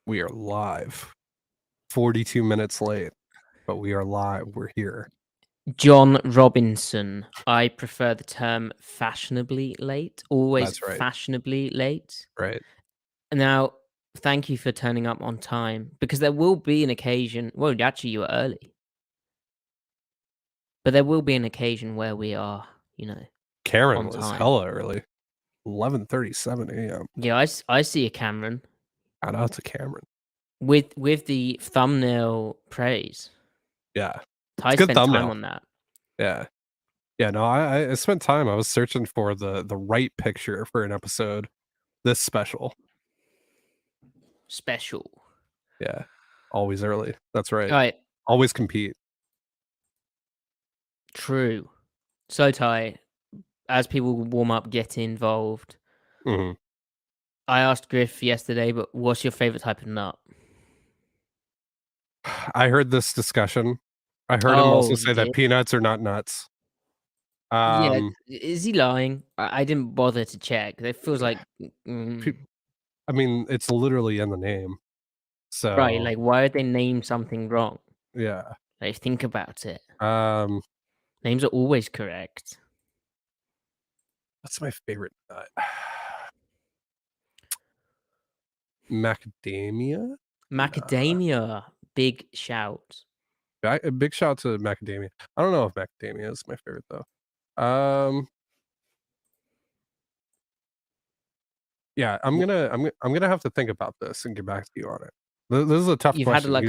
We are live. 42 minutes late, but we are live. We're here. John Robinson. I prefer the term fashionably late. Always That's right. fashionably late. Right. Now, thank you for turning up on time because there will be an occasion. Well, actually, you were early, but there will be an occasion where we are, Cameron on was time. hella early. 11:37 a.m. Yeah, I see a Cameron Shout out to Cameron. with the thumbnail praise. Yeah. Ty It's a good spent time thumbnail. on that. Yeah. Yeah, no, I spent time. I was searching for the right picture for an episode this special. Special. Yeah. Always early. That's right. All right. Always compete. True. So Ty, as people warm up, get involved. hmm I asked Griff yesterday, but what's your favorite type of nut? I heard this discussion. I heard him also Oh, you say that did? peanuts are not nuts. Yeah. Is he lying? I didn't bother to check. It feels like, pe- I mean, it's literally in the name. right. So Like, why would they name something wrong? yeah. Like, think about it. Um, Names are always correct. what's my favorite nut? Macadamia? Macadamia. Big shout. A big shout to macadamia. I don't know if macadamia is my favorite though. Yeah, I'm gonna have to think about this and get back to you on it. This is a tough You've had question. like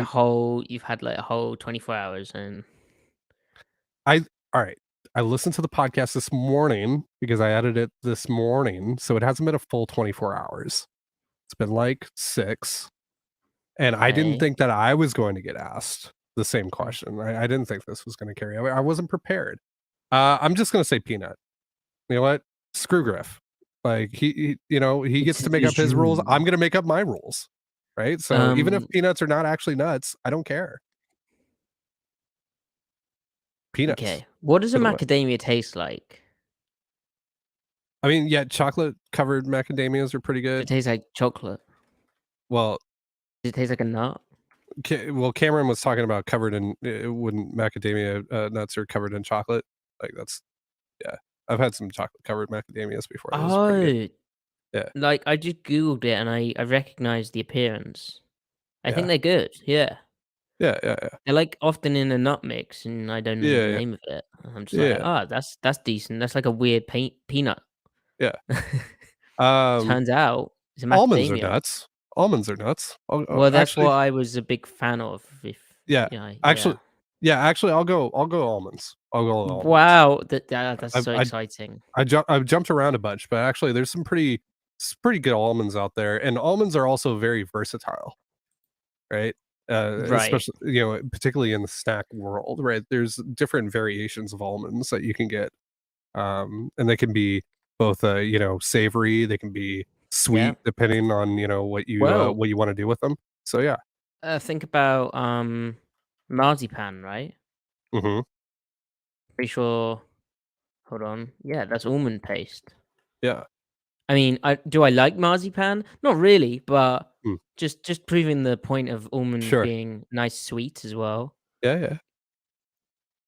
a whole 24 hours and All right. I listened to the podcast this morning because I edited it this morning, so it hasn't been a full 24 hours. It's been like 6. And I didn't okay. think that I was going to get asked the same question. I didn't think this was going to carry. I wasn't prepared. I'm just going to say peanut. You know what? Screw Griff. Like he gets to make up his rules. I'm going to make up my rules. Right? So even if peanuts are not actually nuts, I don't care. Peanuts. Okay. What does a For the win. macadamia taste like? I mean, yeah, chocolate covered macadamias are pretty It good. tastes like chocolate. Well, Does it taste like a nut? Cameron was talking about covered in when macadamia nuts are covered in chocolate. Like that's yeah. I've had some chocolate covered macadamias before. It was pretty good. Yeah. Like I just googled it and I recognized the appearance. I think Yeah. they're good. Yeah. Yeah. They're like often in a nut mix, and I don't know the Yeah. name of it. I'm just like, Yeah. that's decent. That's like a weird peanut. Yeah. Turns out it's a Almonds are macadamia. nuts. Almonds are nuts. Well, that's Actually, what I was a big fan of. If yeah. Actually, I'll go almonds. I'll go almonds. Wow, that's so exciting. I've jumped around a bunch, but actually, there's some pretty good almonds out there, and almonds are also very versatile, right? Right. Especially particularly in the snack world, right? There's different variations of almonds that you can get, and they can be both savory, they can be sweet, Yeah. depending on what you Well, want to do with them. So yeah. think about marzipan, right? Mm-hmm. Pretty sure. Hold on. Yeah, that's almond paste. Yeah. I mean, do I like marzipan? Not really, but Mm. just proving the point of almond Sure. being nice sweet as well. Yeah.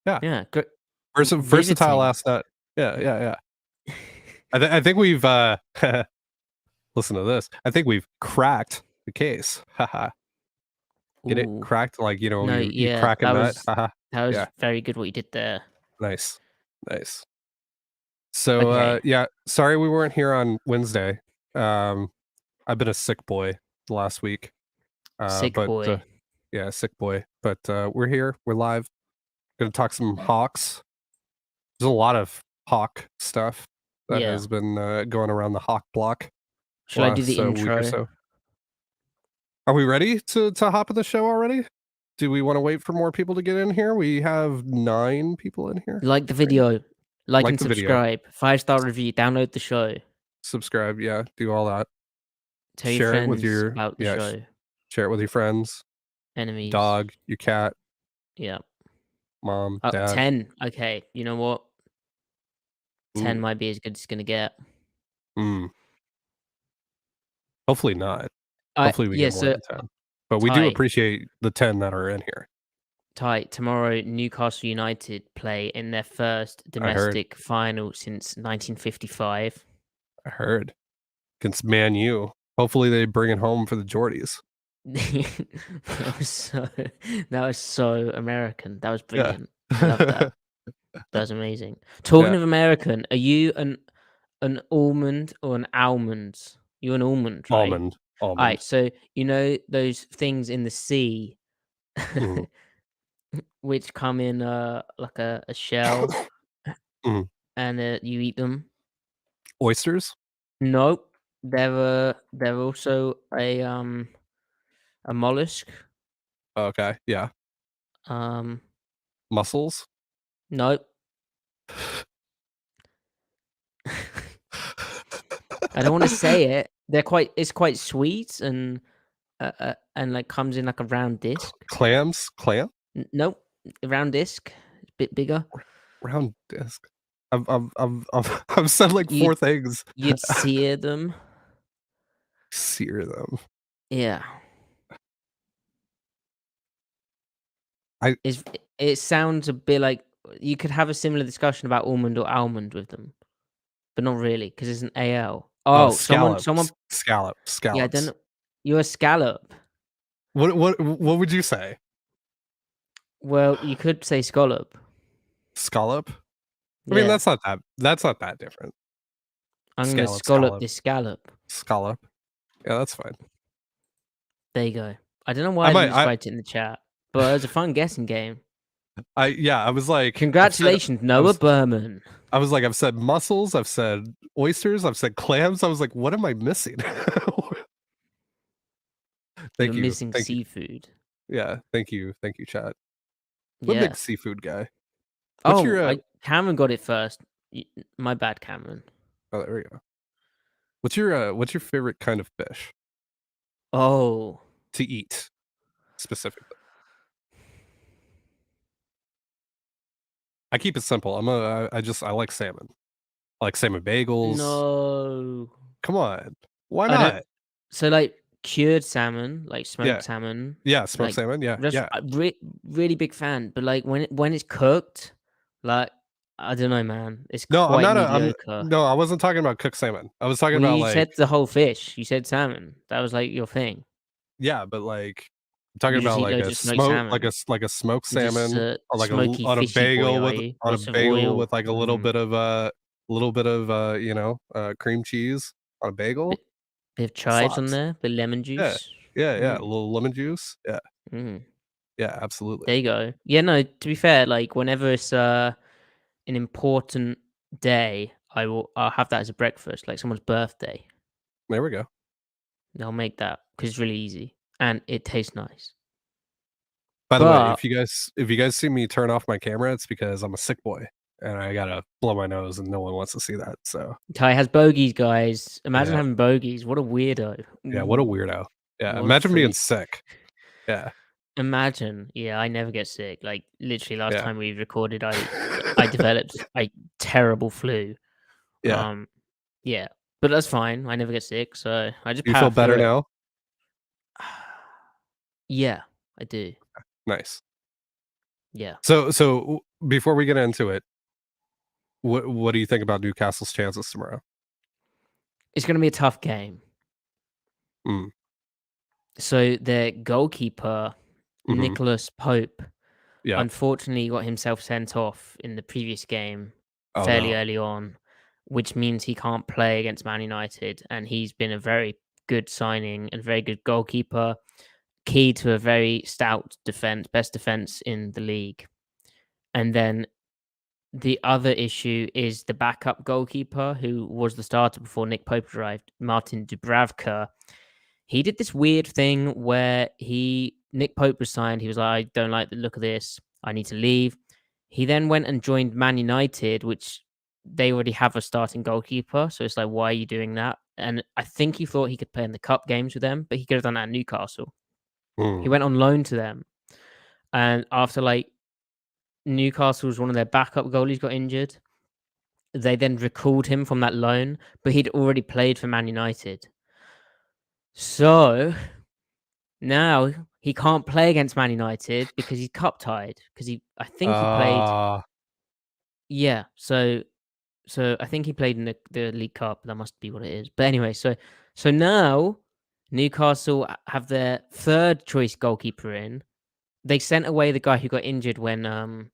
Yeah, good. Versatile Riveting. last nut. Yeah. I think we've listen to this. I think we've cracked the case. Haha. Get it? Ooh. Cracked, like No, you yeah, crack a that nut. was Yeah. very good what you did there. Nice. So Okay. yeah, sorry we weren't here on Wednesday. I've been a sick boy the last week. Sick boy. Yeah, sick boy. But we're here. We're live. Gonna talk some Hawks. There's a lot of Hawk stuff that Yeah. has been going around the Hawk block. Shall I do the last week or intro? so. Are we ready to hop in the show already? Do we want to wait for more people to get in here? We have 9 people in here. Like the video. Like and the video. subscribe. 5-star review. Download the show. Subscribe, yeah. Do all that. Tell Share your friends it with your about the show. Share it with your friends, Enemies. dog, your cat. Yeah. Mom, dad. 10. Okay, you know what? 10 might be as good as it's gonna get. Hopefully not. Hopefully we get more than 10. But we do Ty, appreciate the 10 that are in here. Ty, tomorrow Newcastle United play in their first I heard. domestic final since 1955. I heard. Against Man U. Hopefully they bring it home for the Geordies. That was so American. That was Yeah. brilliant. I love that. That was amazing. Talking Yeah. of American, are you an almond or an almond? You're an almond, right? Almond. All right. Almond. So you know those things in the sea, Mhm. which come in like a shell, Mhm. and you eat them. Oysters? Nope. They're also a mollusk. Okay. Yeah. Um, Mussels? nope. I don't want to say it. It's quite sweet and like comes in like a round disc. Clams? Clam? Nope, a round disc, a bit bigger. Round disc. I've said like 4 You'd things. you'd sear them. Sear them. Yeah. I It sounds a bit like you could have a similar discussion about almond or almond with them, but not really because it's an AL. Oh, Oh, someone. scallops. Scallops. Yeah, I don't Scallops. know. You're a scallop. What would you say? Well, you could say scallop. Scallop? I mean, Yeah, that's not that different. I'm gonna Scallop, scallop scallop, this scallop. scallop. Yeah, that's fine. There you go. I don't know why I I might didn't just write it in the chat, but it was a fun guessing game. I was like Congratulations, Noah Berman. I was like, I've said mussels, I've said oysters, I've said clams. I was like, what am I missing? You're Thank you. missing Thank you. seafood. Yeah, thank you. Thank you, chat. I'm a Yeah. big seafood guy. What's Oh, your Cameron got it first. My bad, Cameron. oh, there we go. What's your favorite kind of fish Oh, to eat specifically? I keep it simple. I like salmon. I like salmon bagels. no. Come on. Why I don't. not? So, like, cured salmon, like Yeah. smoked salmon, Yeah, smoked like, salmon. Yeah. just Yeah. really big fan. But, like, when it's cooked, like, I don't know, man. It's No, I'm quite not a I'm mediocre. no, I wasn't talking about cooked salmon. I was talking Well, about you like said the whole fish. You said salmon. That was, like, your thing. yeah, but like I'm talking You just about eat like loads a of smoked smoke salmon. like a smoked Just salmon or like a smoky, on a fishy boy, bagel are with you? Lots of oil. like a little bit of cream cheese on a bagel. Bit of chives on Slops. there, bit of lemon Yeah. juice. Yeah, a Mm, little lemon juice. Yeah. mm. Yeah, absolutely. There you go. Yeah, no, to be fair, like whenever it's an important day, I'll have that as a breakfast, like someone's birthday. There we go. I'll make that because it's really easy and it tastes nice. By the way, But if you guys see me turn off my camera, it's because I'm a sick boy and I gotta blow my nose and no one wants to see that. So Ty has bogeys, guys. Imagine yeah. having bogeys. What a weirdo. Yeah, what a Ooh, weirdo. Yeah. what a Imagine being freak. sick. Yeah. Imagine. Yeah, I never get sick. Like literally last Yeah. time we recorded, I developed a terrible flu. Yeah. Yeah, but that's fine. I never get sick, so I just You power feel through better it. now? Yeah, I do. Nice. Yeah. So before we get into it, what do you think about Newcastle's chances tomorrow? It's gonna be a tough game. Mm. So their goalkeeper, Hmm. Nicholas Pope, Yeah. unfortunately got himself sent off in the previous game Oh fairly no. early on, which means he can't play against Man United. And he's been a very good signing and very good goalkeeper, key to a very stout defense, best defense in the league. And then the other issue is the backup goalkeeper, who was the starter before Nick Pope arrived, Martin Dubravka. He did this weird thing where Nick Pope was signed. He was like, I don't like the look of this. I need to leave. He then went and joined Man United, which they already have a starting goalkeeper. So it's like, why are you doing that? And I think he thought he could play in the cup games with them, but he could have done that at Newcastle. He Mm. went on loan to them. And after like Newcastle's one of their backup goalies got injured, they then recalled him from that loan, but he'd already played for Man United. So Now he can't play against Man United because he's cup tied. Because I think he played. Yeah, so I think he played in the League Cup. That must be what it is. But anyway, so now Newcastle have their third choice goalkeeper in. They sent away the guy who got injured when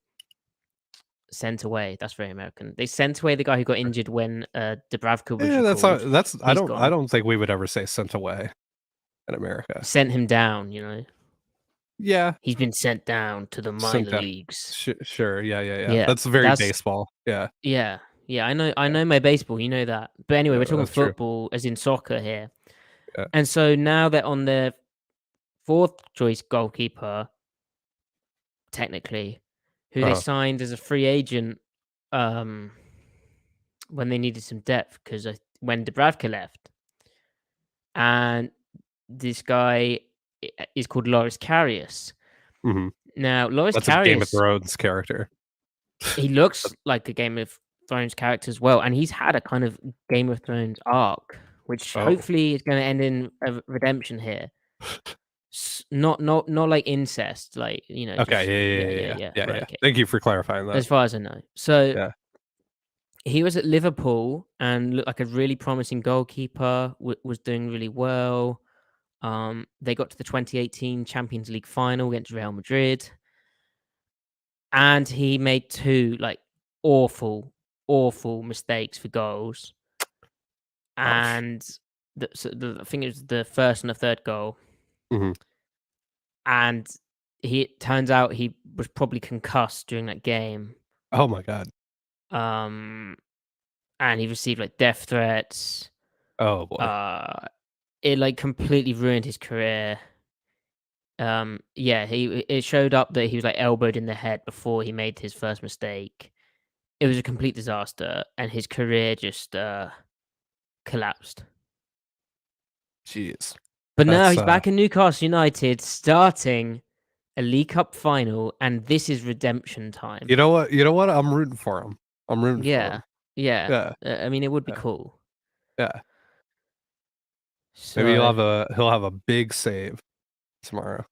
sent away. That's very American. They sent away the guy who got injured when Dubravka was yeah, recalled. that's I He's don't gone. think we would ever say sent away in America. Sent him down, you know. Yeah, He's been sent down to the minor leagues. Sure. Yeah. Yeah, That's very baseball. Yeah. Yeah. I know my baseball. You know that. But anyway, Yeah, we're talking that's true. football, as in soccer here. Yeah. And so now they're on their fourth choice goalkeeper, technically, who they signed as a free agent when they needed some depth because when Dubravka left, and this guy is called Loris Karius. Mm-hmm. Now, Loris That's a Game of Karius, Thrones character. he looks like a Game of Thrones character as well, and he's had a kind of Game of Thrones arc, which hopefully is going to end in a redemption here. Not like incest, like, you know. Okay. Yeah. Yeah. Right, okay. Thank you for clarifying that. As far as I know, so yeah. He was at Liverpool and looked like a really promising goalkeeper. Was doing really well. They got to the 2018 Champions League final against Real Madrid, and he made two like awful mistakes for goals. And I think it was the first and the third goal. Mm-hmm. And it turns out he was probably concussed during that game. Oh my god. And he received like death threats. Oh boy. It like completely ruined his career. It showed up that he was like elbowed in the head before he made his first mistake. It was a complete disaster, and his career just collapsed. Jeez. But now he's back in Newcastle United, starting a League Cup final, and this is redemption time. You know what? I'm rooting for him. I'm rooting for him. Yeah. I mean, it would be cool. Yeah. So, maybe he'll have a big save tomorrow.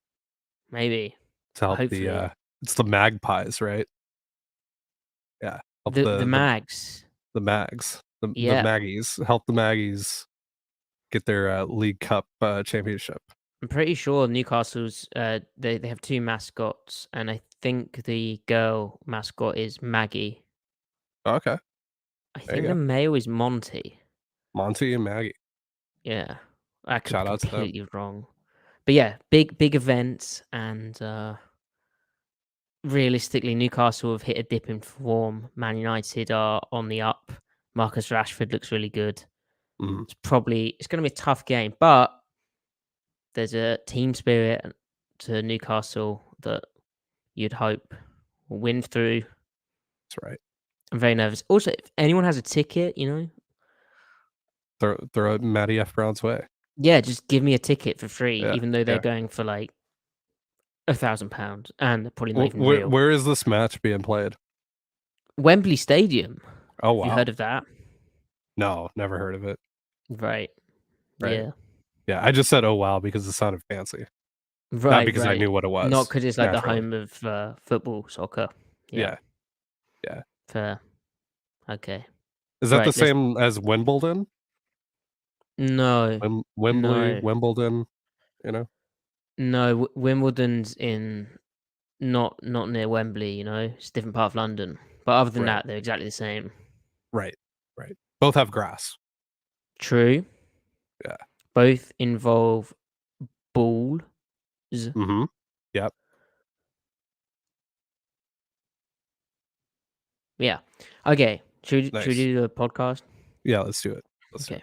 Maybe to help hopefully. It's the Magpies, right? Yeah. Help the Mags. The Mags. The Maggies. Help the Maggies get their League Cup championship. I'm pretty sure Newcastle's they have two mascots, and I think the girl mascot is Maggie. Okay. I think the male is Monty. Monty and Maggie. Yeah. I could be completely wrong. But yeah, big events, and realistically Newcastle have hit a dip in form. Man United are on the up. Marcus Rashford looks really good. Mm. It's going to be a tough game, but there's a team spirit to Newcastle that you'd hope will win through. That's right. I'm very nervous. Also, if anyone has a ticket, you know, throw Matty F. Brown's way. Yeah, just give me a ticket for free, even though they're going for like £1,000, and they're probably not even real. Where is this match being played? Wembley Stadium. Oh wow! Have you heard of that? No, never heard of it. Right. Yeah. I just said oh wow because it sounded fancy. Right. Not because I knew what it was. Not because it's like the home of football, soccer. Yeah. Fair. Okay. Is that the same as Wimbledon? No. Wembley, Wimbledon, you know? No, Wimbledon's in not near Wembley, you know? It's a different part of London. But other than that, they're exactly the same. Right. Both have grass. True. Yeah. Both involve balls. Mm-hmm. Yep. Yeah. Okay. Should we do the podcast? Yeah, let's do it. Okay.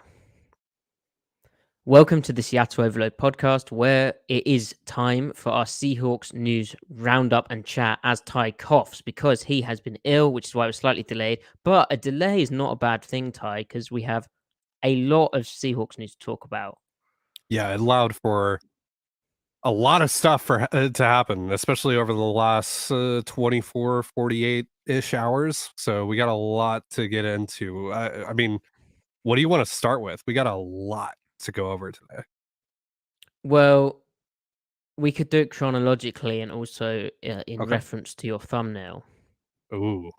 Welcome to the Seattle Overload podcast, where it is time for our Seahawks News Roundup and chat as Ty coughs because he has been ill, which is why it was slightly delayed. But a delay is not a bad thing, Ty, because we have a lot of Seahawks news to talk about. Yeah, it allowed for a lot of stuff to happen, especially over the last 24, 48-ish hours. So we got a lot to get into. I mean, what do you want to start with? We got a lot to go over today. Well, We could do it chronologically and also in Okay. reference to your thumbnail. Ooh.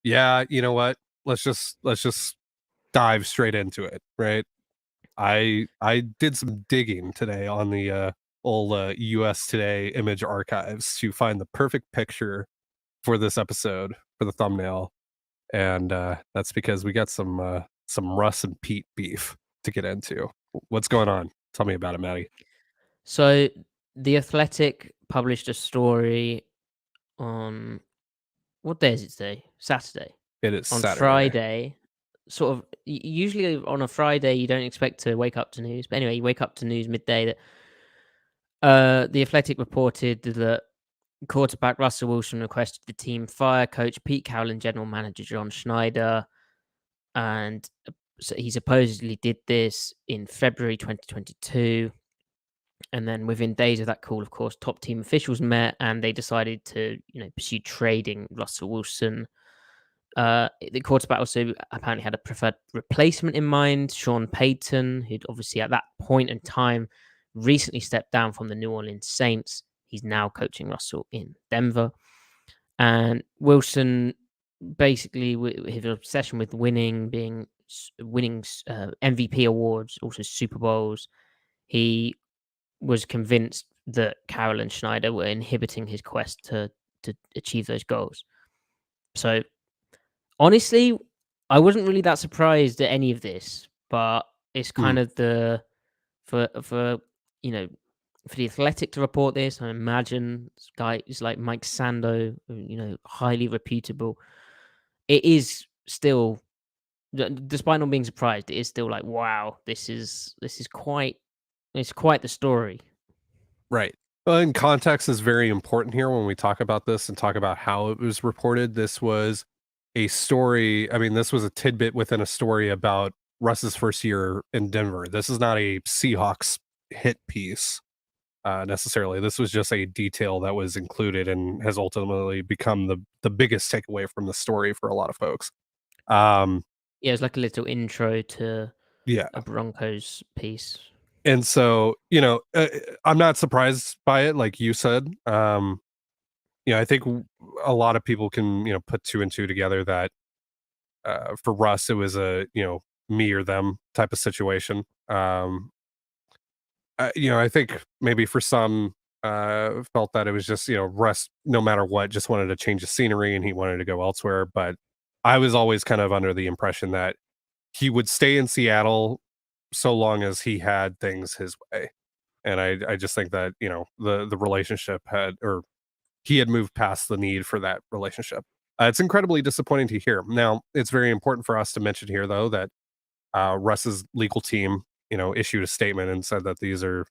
Yeah, you know what? Let's just dive straight into it, right? I did some digging today on the old US Today image archives to find the perfect picture for this episode for the thumbnail. And that's because we got some Russ and Pete beef to get into. What's going on? Tell me about it, Maddie. So, The Athletic published a story on what day is it today? Saturday. It is On Saturday. Friday, sort of usually on a Friday you don't expect to wake up to news, but anyway, you wake up to news midday that The Athletic reported that quarterback Russell Wilson requested the team fire coach Pete Carroll and general manager John Schneider, and so he supposedly did this in February 2022. And then within days of that call, of course, top team officials met and they decided to, pursue trading Russell Wilson. The quarterback also apparently had a preferred replacement in mind, Sean Payton, who'd obviously at that point in time recently stepped down from the New Orleans Saints. He's now coaching Russell in Denver. And Wilson, basically, with his obsession with winning MVP awards, also Super Bowls, he was convinced that Carroll and Schneider were inhibiting his quest to achieve those goals. So honestly, I wasn't really that surprised at any of this, but it's kind of for the Athletic to report this. I imagine this guy is like Mike Sando, highly reputable. It is still, despite not being surprised, it is still like, wow, this is quite the story. Right. And context is very important here when we talk about this and talk about how it was reported. This was a story. I mean, this was a tidbit within a story about Russ's first year in Denver. This is not a Seahawks hit piece necessarily. This was just a detail that was included and has ultimately become the biggest takeaway from the story for a lot of folks. Yeah, it's like a little intro to Yeah. a Broncos piece. And so, I'm not surprised by it, like you said. I think a lot of people can, put two and two together that for Russ, it was a, me or them type of situation. I think maybe for some felt that it was just, Russ, no matter what, just wanted to change the scenery and he wanted to go elsewhere. But I was always kind of under the impression that he would stay in Seattle so long as he had things his way. And I just think that, the relationship he had moved past the need for that relationship. It's incredibly disappointing to hear. Now, it's very important for us to mention here, though, that Russ's legal team, issued a statement and said that these are,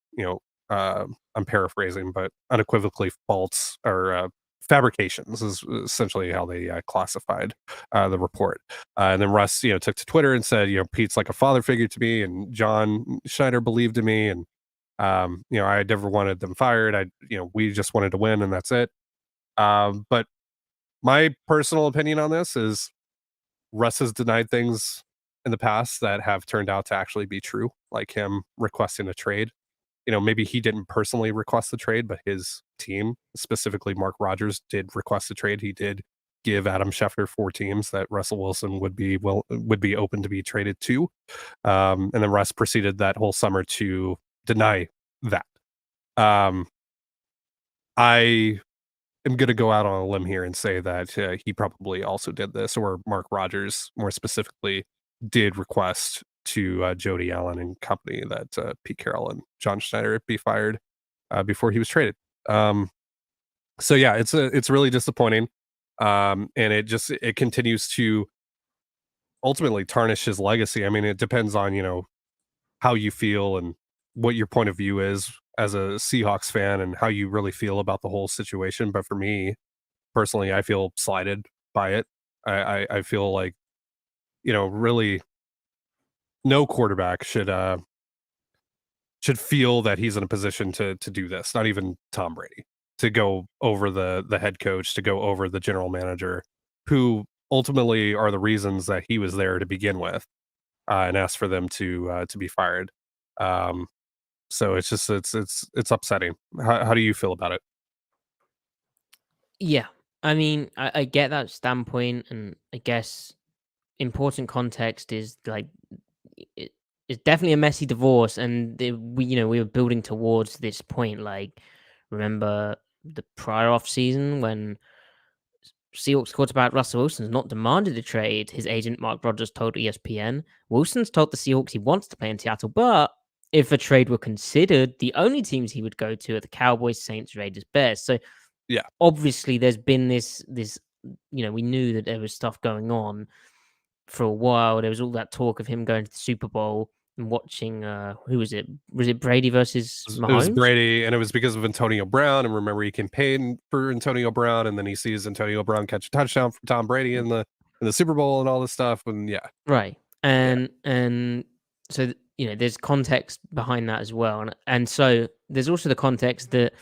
I'm paraphrasing, but unequivocally false or fabrications is essentially how they classified the report. And then Russ, took to Twitter and said, Pete's like a father figure to me, and John Schneider believed in me, and I never wanted them fired. We just wanted to win, and that's it. But my personal opinion on this is Russ has denied things in the past that have turned out to actually be true, like him requesting a trade. Maybe he didn't personally request the trade, but his team, specifically Mark Rodgers, did request the trade. He did give Adam Schefter 4 teams that Russell Wilson would be open to be traded to. And then Russ proceeded that whole summer to deny that. I am going to go out on a limb here and say that he probably also did this, or Mark Rodgers more specifically did request to Jody Allen and company that Pete Carroll and John Schneider be fired before he was traded. So yeah, it's really disappointing, and it continues to ultimately tarnish his legacy. I mean, it depends on how you feel and what your point of view is as a Seahawks fan and how you really feel about the whole situation. But for me personally, I feel slighted by it. I feel like, really no quarterback should feel that he's in a position to do this. Not even Tom Brady, to go over the head coach, to go over the general manager, who ultimately are the reasons that he was there to begin with, and ask for them to be fired. So it's just it's upsetting. How do you feel about it? Yeah, I mean, I get that standpoint, and I guess important context is like it, it's definitely a messy divorce, and we were building towards this point. Like, remember the prior off season when Seahawks quarterback Russell Wilson's not demanded a trade. His agent Mark Rogers told ESPN Wilson's told the Seahawks he wants to play in Seattle, but if a trade were considered, the only teams he would go to are the Cowboys, Saints, Raiders, Bears. So Yeah, obviously, there's been this. We knew that there was stuff going on for a while. There was all that talk of him going to the Super Bowl and watching. Who was it? Was it Brady versus it was Mahomes? Brady, and it was because of Antonio Brown. And remember, he campaigned for Antonio Brown, and then he sees Antonio Brown catch a touchdown from Tom Brady in the Super Bowl and all this stuff. And yeah, Right. yeah, And so there's context behind that as well, and so there's also the context that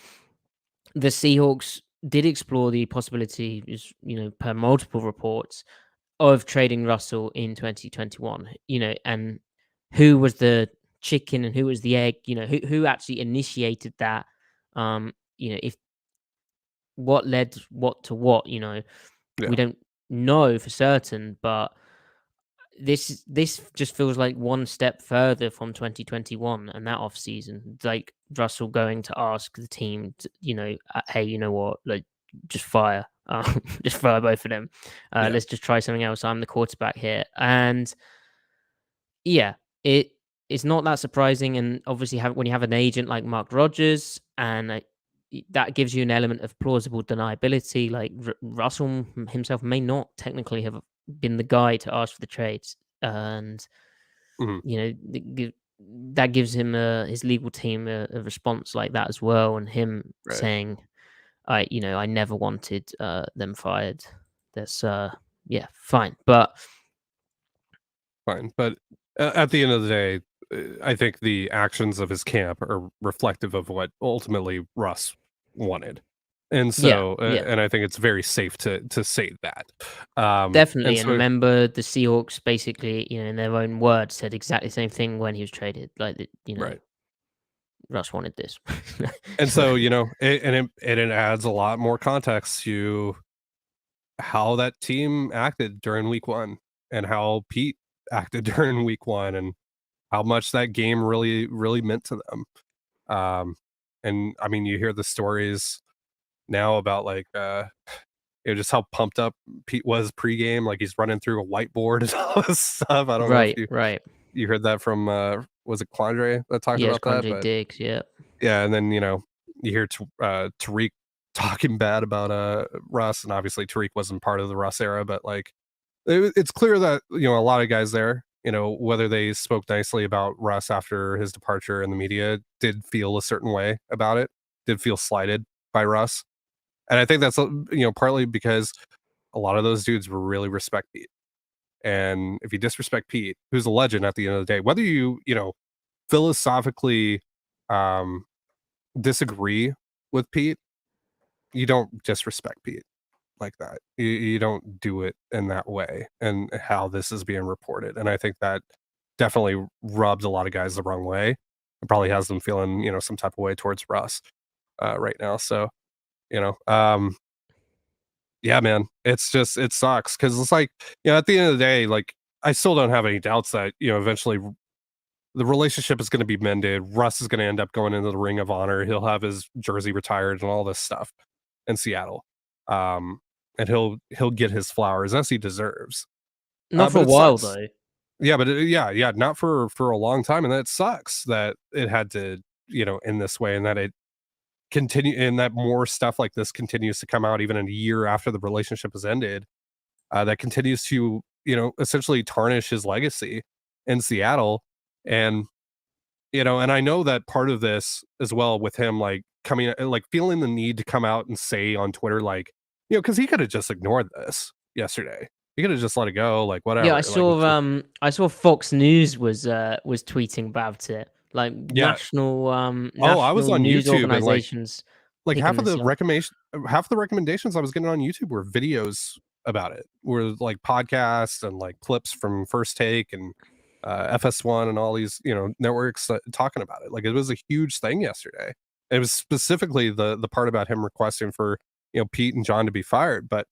the Seahawks did explore the possibility, per multiple reports, of trading Russell in 2021. And who was the chicken and who was the egg? Who actually initiated that? If what led what to what? We yeah, don't know for certain, but this just feels like one step further from 2021 and that off season. Like Russell going to ask the team, hey, you know what, like just fire, just fire both of them. yeah, Let's just try something else. I'm the quarterback here, and yeah, it's not that surprising. And obviously, when you have an agent like Mark Rogers, and that gives you an element of plausible deniability. Like Russell himself may not technically have been the guy to ask for the trades, and mhm, that gives him his legal team a response like that as well, and him right, saying, I never wanted them fired. That's yeah, fine, but fine. But at the end of the day, I think the actions of his camp are reflective of what ultimately Russ wanted. And yeah, so, yeah. and I think it's very safe to say that. And Definitely, and so, remember the Seahawks basically, in their own words, said exactly the same thing when he was traded. Like, right. Russ wanted this. And So, so, it adds a lot more context to how that team acted during week 1 and how Pete acted during week 1 and how much that game really, really meant to them. And I mean, you hear the stories now about like, just how pumped up Pete was pregame, like he's running through a whiteboard and all this stuff. I don't know if right, right. you heard that from, was it Quandre that talked Yeah, it's about that? Quandre But Diggs. Yeah, yeah, and then, you hear Tariq talking bad about, Russ, and obviously Tariq wasn't part of the Russ era, but, like, it's clear that, a lot of guys there, whether they spoke nicely about Russ after his departure in the media, did feel a certain way about it, did feel slighted by Russ, and I think that's, partly because a lot of those dudes really respect Pete, and if you disrespect Pete, who's a legend at the end of the day, whether philosophically, um disagree with Pete, you don't disrespect Pete like that. You don't do it in that way and how this is being reported. And I think that definitely rubs a lot of guys the wrong way. It probably has them feeling, some type of way towards Russ right now. So, you know, um, yeah, man, it's just, it sucks because it's like, at the end of the day, like, I still don't have any doubts that, eventually the relationship is going to be mended. Russ is going to end up going into the Ring of Honor. He'll have his jersey retired and all this stuff in Seattle. And he'll get his flowers as he deserves. not for But a it while sucks. though. Yeah, but yeah, not for a long time, and that sucks that it had to, in this way, and that it continue, and that more stuff like this continues to come out even a year after the relationship has ended. That continues to, essentially tarnish his legacy in Seattle, and and I know that part of this as well with him, like, coming like, feeling the need to come out and say on Twitter, like, because he could have just ignored this yesterday. He could have just let it go, like, Yeah, whatever, like, it's just I saw Fox News was tweeting about it. Like yeah. Oh, I was national on news YouTube and, organizations picking this up. half of the recommendations I was getting on YouTube were videos about it, were, like, podcasts and, like, clips from First Take and FS1 and all these, networks talking about it. Like, it was a huge thing yesterday. It was specifically the part about him requesting for, Pete and John to be fired. But,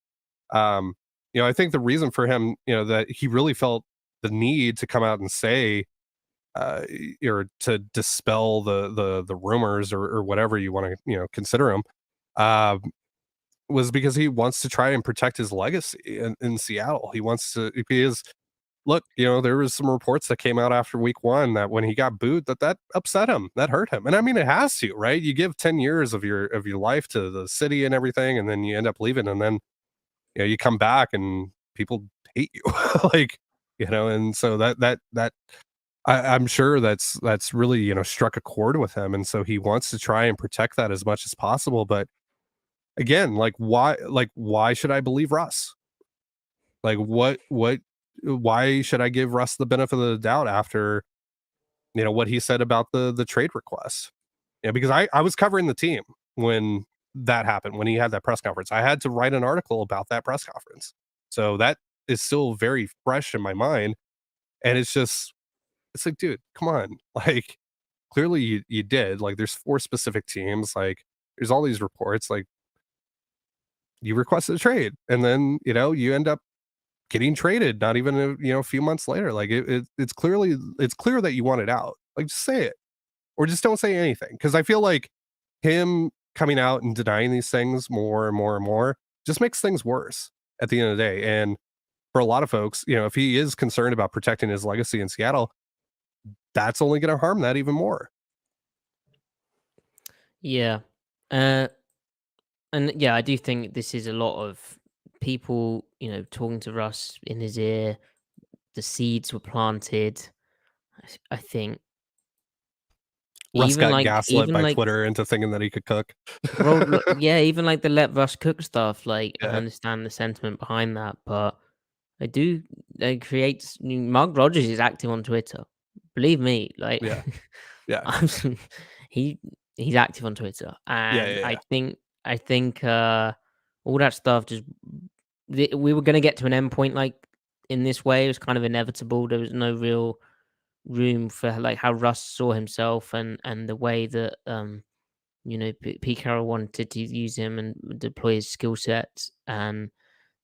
I think the reason for him, that he really felt the need to come out and say, or to dispel the rumors or whatever you want to, consider them, was because he wants to try and protect his legacy in Seattle. He wants to, because look, there was some reports that came out after week 1 that when he got booed, that upset him, that hurt him. And I mean, it has to, right? You give 10 years of your life to the city and everything, and then you end up leaving, and then you come back and people hate you. Like, and so that I'm sure that's really, struck a chord with him. And so he wants to try and protect that as much as possible. But again, why should I believe Russ? Like, why should I give Russ the benefit of the doubt after, what he said about the trade request? Yeah, because I was covering the team when that happened, when he had that press conference. I had to write an article about that press conference. So that is still very fresh in my mind. And it's like, dude, come on. Like, clearly you did. Like, there's 4 specific teams. Like, there's all these reports. Like, you requested a trade, and then, you end up getting traded not even a few months later. Like, it's clear that you want it out. Like, just say it, or just don't say anything, because I feel like him coming out and denying these things more and more and more just makes things worse at the end of the day. And for a lot of folks, if he is concerned about protecting his legacy in Seattle, that's only going to harm that even more. Yeah. And yeah, I do think this is a lot of people, talking to Russ in his ear. The seeds were planted. I think Russ got gaslit even by like, Twitter into thinking that he could cook. well, yeah, even like the let Russ cook stuff. Like, I Yeah. understand the sentiment behind that, but it creates. Mark Rogers is active on Twitter. Believe me, like, Yeah. Yeah. he's active on Twitter, and Yeah. I think all that stuff just we were going to get to an end point like in this way. It was kind of inevitable. There was no real room for like how Russ saw himself and the way that Pete Carroll wanted to use him and deploy his skill sets, and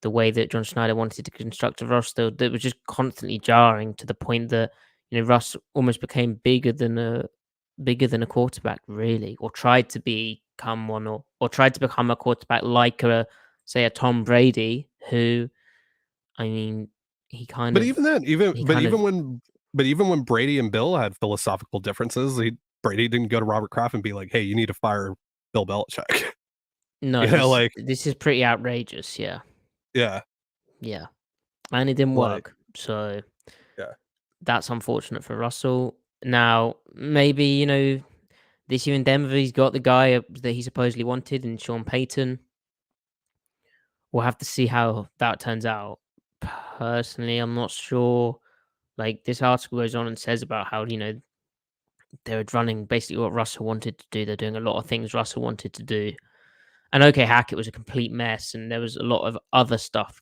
the way that John Schneider wanted to construct a roster that was just constantly jarring, to the point that Russ almost became bigger than a quarterback, really, or tried to become one, or tried to become a quarterback like a Tom Brady, who, I mean, he kind But of even then, he kind of even when Brady and Bill had philosophical differences, Brady didn't go to Robert Kraft and be like, "Hey, you need to fire Bill Belichick." no, Like, this is pretty outrageous. Yeah, yeah, and it didn't like, work. So yeah, that's unfortunate for Russell. Now, maybe, this year in Denver, he's got the guy that he supposedly wanted in Sean Payton. We'll have to see how that turns out. Personally, I'm not sure. Like, this article goes on and says about how, they're running basically what Russell wanted to do. They're doing a lot of things Russell wanted to do. And okay, Hackett was a complete mess, and there was a lot of other stuff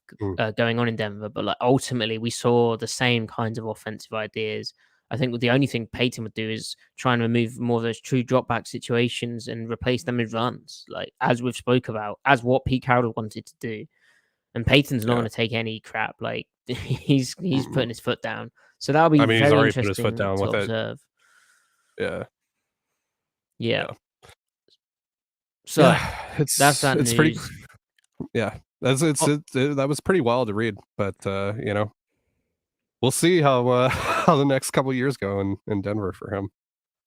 going on in Denver. But like, ultimately, we saw the same kinds of offensive ideas. I think the only thing Peyton would do is try and remove more of those true drop back situations and replace them with runs, like as we've spoke about, as what Pete Carroll wanted to do. And Peyton's not yeah. going to take any crap. Like, he's putting his foot down. So that'll be I mean, he's very already put his foot interesting down to with it. observe. Yeah, Yeah. yeah, So yeah. that's that it's news. pretty. Yeah, that was pretty wild to read, but we'll see how how the next couple years go in Denver for him.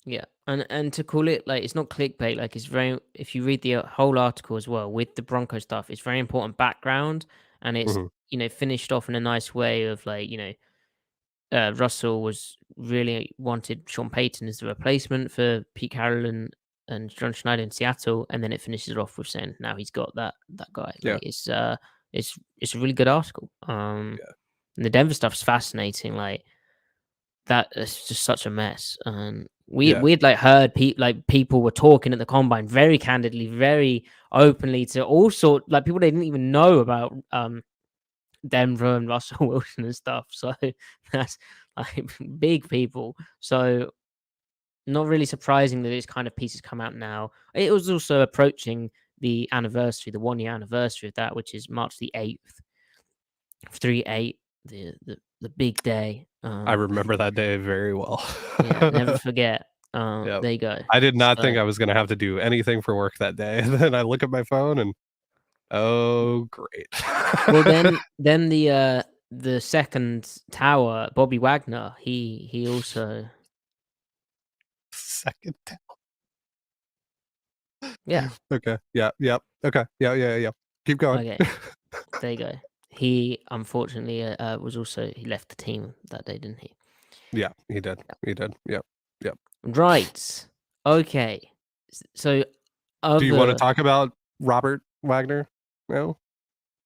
Yeah, and to call it like, it's not clickbait. Like, it's very, if you read the whole article as well with the Bronco stuff, it's very important background, and it's finished off in a nice way of like, Russell was really wanted Sean Payton as the replacement for Pete Carroll and John Schneider in Seattle, and then it finishes it off with saying now he's got that guy. Yeah. Like, it's a really good article. And the Denver stuff's fascinating. Like, that is just such a mess. And we'd like heard people were talking at the combine very candidly, very openly to all sorts, like people they didn't even know about Denver and Russell Wilson and stuff. So that's big people. So not really surprising that this kind of pieces come out now. It was also approaching the anniversary, the 1 year anniversary of that, which is March the 8th, 3/8, the big day. I remember that day very well. Yeah, never forget. Yep. There you go. I did not think So- I was going to have to do anything for work that day. And then I look at my phone and, oh, great. Well, then the second tower, Bobby Wagner, he also Second. yeah. Okay. Yeah. Yep. Okay. Yeah. Keep going. Okay. There you go. He unfortunately was also he left the team that day, didn't he? Yeah, he did. He did. Yep. Right. Okay. So Do you want to other talk about Robert Wagner? No.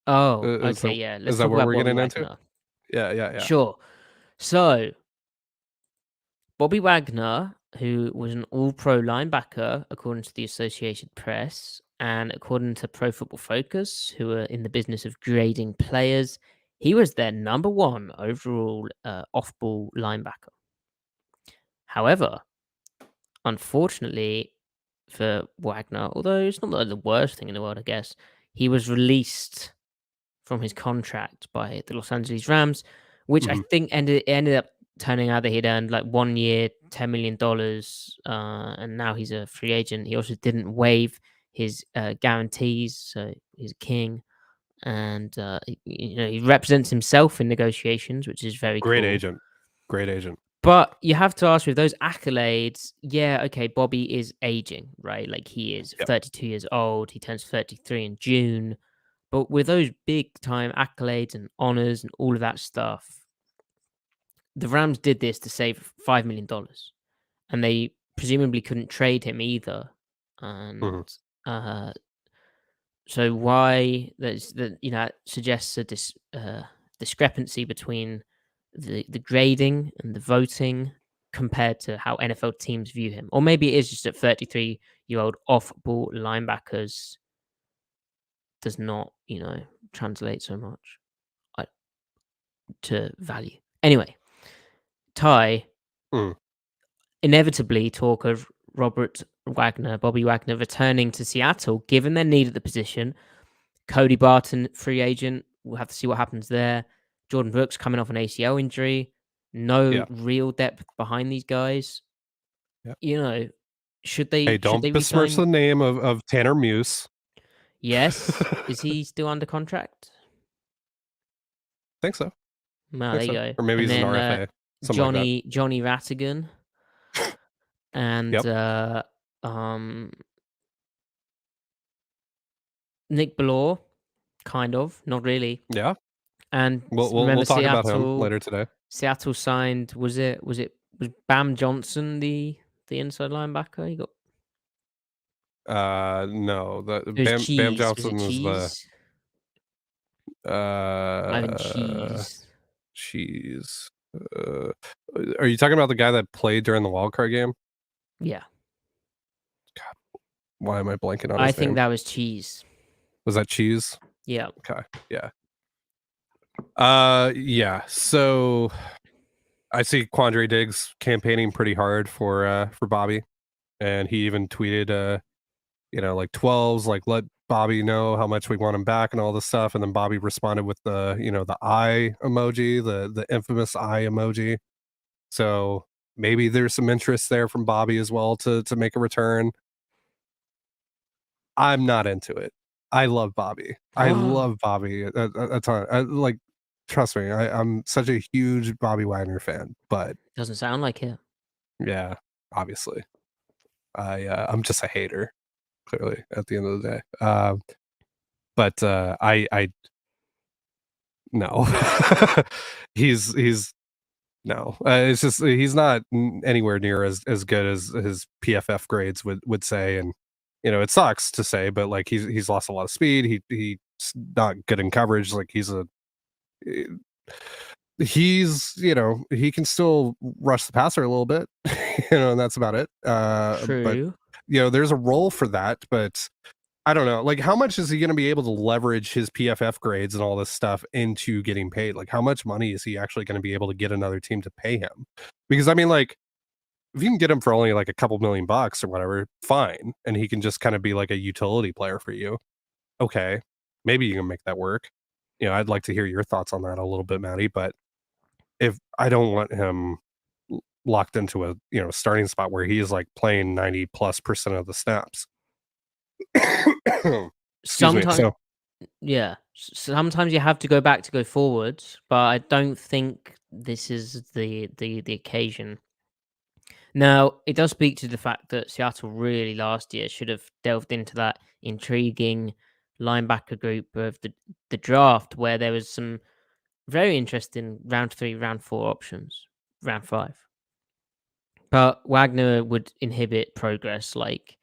oh, Is okay, that yeah. is Let's that talk what about we're Bobby getting into? Wagner. Yeah. Sure. So Bobby Wagner, who was an all-pro linebacker according to the Associated Press and according to Pro Football Focus, who are in the business of grading players, he was their number 1 overall off-ball linebacker. However, unfortunately for Wagner, although it's not the worst thing in the world, I guess, he was released from his contract by the Los Angeles Rams, which I Mhm. think ended up turning out that he'd earned like 1 year, $10 million, and now he's a free agent. He also didn't waive his guarantees, so he's a king. And he represents himself in negotiations, which is very Great cool. agent. Great agent. But you have to ask with those accolades, yeah, okay, Bobby is aging, right? Like he is Yep. 32 years old. He turns 33 in June. But with those big time accolades and honors and all of that stuff, the Rams did this to save $5 million. And they presumably couldn't trade him either. And Mhm. so why that suggests a discrepancy between the grading and the voting compared to how NFL teams view him. Or maybe it is just that 33-year-old off-ball linebackers does not, translate so much to value. Anyway, Ty, Mm. inevitably talk of Bobby Wagner returning to Seattle, given their need at the position. Cody Barton, free agent. We'll have to see what happens there. Jordan Brooks coming off an ACL injury. No Yeah. real depth behind these guys. Yeah. Should they Hey, don't besmirch the resign? name of Tanner Muse. Yes. Is he still under contract? Think so. Well, Think there you so. go. Or maybe And he's an then RFA. Something like that. Johnny Rattigan and Yep. Nick Bellore, kind of, not really. Yeah. And We'll remember talk about him later today. Seattle signed, was Bam Johnson the inside linebacker? He got No, the it was Bam Cheese. Was it Johnson was the Cheese? Ivan Cheese. Cheese. Are you talking about the guy that played during the wild card game? Yeah. God, why am I blanking on his I name? think that was Cheese. Was that Cheese? Yeah. Okay. Yeah. Yeah. So I see Quandre Diggs campaigning pretty hard for Bobby, and he even tweeted like 12s, like let Bobby know how much we want him back and all this stuff. And then Bobby responded with the eye emoji, the infamous eye emoji. So maybe there's some interest there from Bobby as well to make a return. I'm not into it. I love Bobby. I love Bobby a ton. Trust me, I'm such a huge Bobby Wagner fan, but Doesn't sound like it. yeah, obviously. I'm just a hater, clearly, at the end of the day. But I no. he's no. It's just he's not anywhere near as good as his PFF grades would say, and it sucks to say, but like he's lost a lot of speed. He's not good in coverage. Like he's he can still rush the passer a little bit, and that's about it. But True. there's a role for that, but I don't know. Like, how much is he going to be able to leverage his PFF grades and all this stuff into getting paid? Like, how much money is he actually going to be able to get another team to pay him? Because I mean, like, if you can get him for only like a couple $1,000,000 or whatever, fine, and he can just kind of be like a utility player for you. Okay, maybe you can make that work. I'd like to hear your thoughts on that a little bit, Matty. But if I don't want him locked into a starting spot where he is like playing 90+% of the snaps. Excuse me. Sometimes, So yeah, sometimes you have to go back to go forwards, but I don't think this is the occasion. Now, it does speak to the fact that Seattle really last year should have delved into that intriguing linebacker group of the draft, where there was some very interesting round 3, round 4 options, round 5. But Wagner would inhibit progress. Like,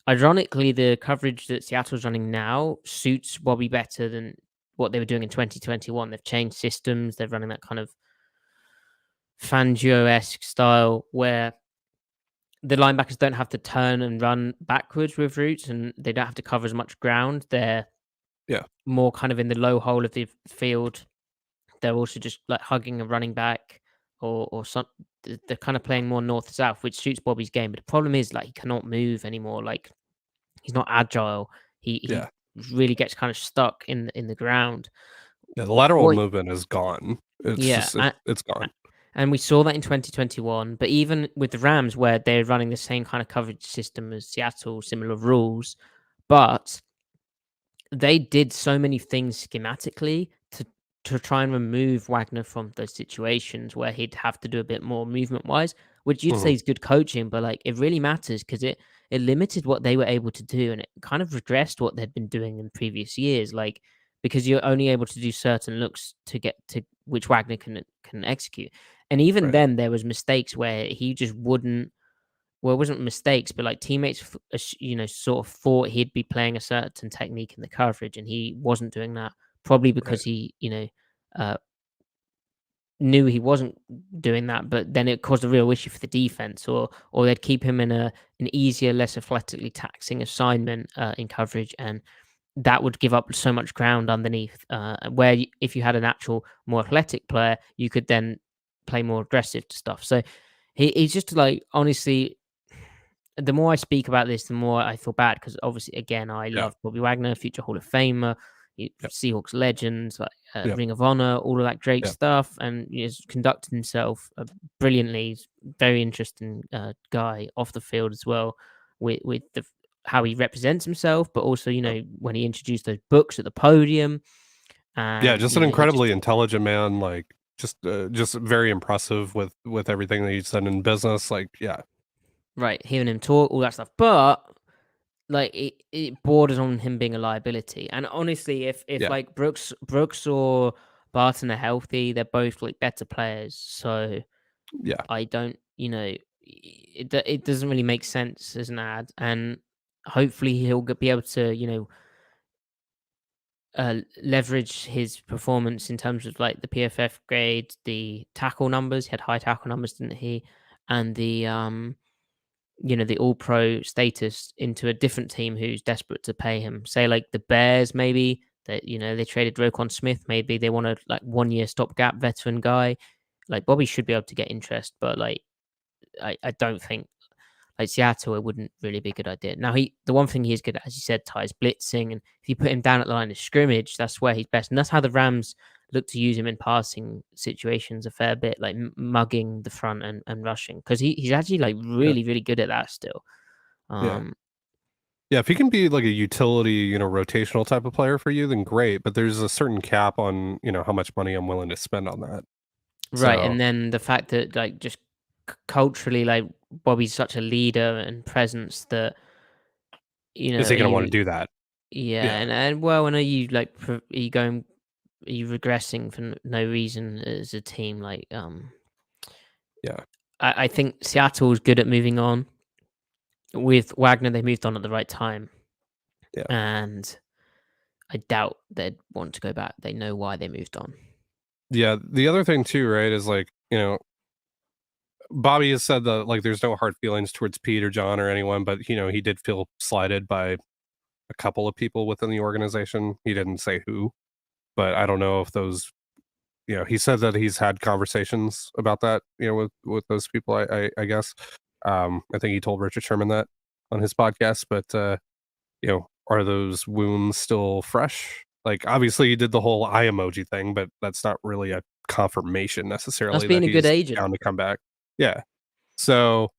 ironically, the coverage that Seattle's running now suits Bobby better than what they were doing in 2021. They've changed systems. They're running that kind of Fangio-esque style where the linebackers don't have to turn and run backwards with routes, and they don't have to cover as much ground. They're yeah, more kind of in the low hole of the field. They're also just like hugging a running back or some. They're kind of playing more north south, which suits Bobby's game. But the problem is, like, he cannot move anymore. Like, he's not agile. He yeah, really gets kind of stuck in the ground. yeah. The lateral Or movement is gone. It's yeah, just it's gone. and we saw that in 2021. But even with the Rams, where they're running the same kind of coverage system as Seattle, similar rules, but they did so many things schematically to try and remove Wagner from those situations where he'd have to do a bit more movement wise, which you'd say Mhm. is good coaching, but like it really matters because it limited what they were able to do and it kind of regressed what they'd been doing in previous years. Like, because you're only able to do certain looks to get to which Wagner can execute. And even Right. then there was mistakes where he just wouldn't, well, it wasn't mistakes, but like teammates, sort of thought he'd be playing a certain technique in the coverage, and he wasn't doing that. Probably Right. because he, uh, knew he wasn't doing that, but then it caused a real issue for the defense, or they'd keep him in an easier, less athletically taxing assignment in coverage, and that would give up so much ground underneath. If you had an actual more athletic player, you could then play more aggressive stuff. So he's just like, honestly, the more I speak about this, the more I feel bad because obviously, again, I Yeah. love Bobby Wagner, future Hall of Famer, Yep. Seahawks legends, like Yep. Ring of Honor, all of that great Yep. stuff, and he's conducted himself brilliantly. He's a very interesting guy off the field as well, with how he represents himself, but also Yep. when he introduced those books at the podium, Yeah. and Just an he just incredibly intelligent man. Like just very impressive with everything that he's done in business. Like, yeah. right hearing him talk, all that stuff, but like it borders on him being a liability. And honestly, if Yeah. like Brooks or Barton are healthy, they're both like better players. So Yeah. I don't, it doesn't really make sense as an ad. And hopefully he'll be able to, leverage his performance in terms of like the PFF grade, the tackle numbers. He had high tackle numbers, didn't he? And the all pro status into a different team who's desperate to pay him. Say like the Bears, maybe that, they traded Roquan Smith. Maybe they want a like 1 year stopgap veteran guy. Like Bobby should be able to get interest, but like I don't think like Seattle, it wouldn't really be a good idea. Now the one thing he's good at, as you said, Ty, is blitzing, and if you put him down at the line of scrimmage, that's where he's best, and that's how the Rams look to use him in passing situations a fair bit, like mugging the front and rushing, because he's actually like Yeah. really really good at that still. Yeah. Um, Yeah, if he can be like a utility, rotational type of player for you, then great. But there's a certain cap on, how much money I'm willing to spend on that. right, So and then the fact that like just culturally, like Bobby's such a leader and presence that is he going to want to you do that? yeah, Yeah. and well, and are you like are you going are you regressing for no reason as a team? Like, Yeah. I think Seattle's good at moving on. With Wagner, they moved on at the right time, Yeah. and I doubt they'd want to go back. They know why they moved on. Yeah. The other thing too, right, is like, Bobby has said that like there's no hard feelings towards Pete or John or anyone, but he did feel slighted by a couple of people within the organization. He didn't say who, but I don't know if those, he said that he's had conversations about that, with those people, I guess. I think he told Richard Sherman that on his podcast, but, are those wounds still fresh? Like, obviously he did the whole eye emoji thing, but that's not really a confirmation That's necessarily being that a good he's agent. down to come back. Yeah. So,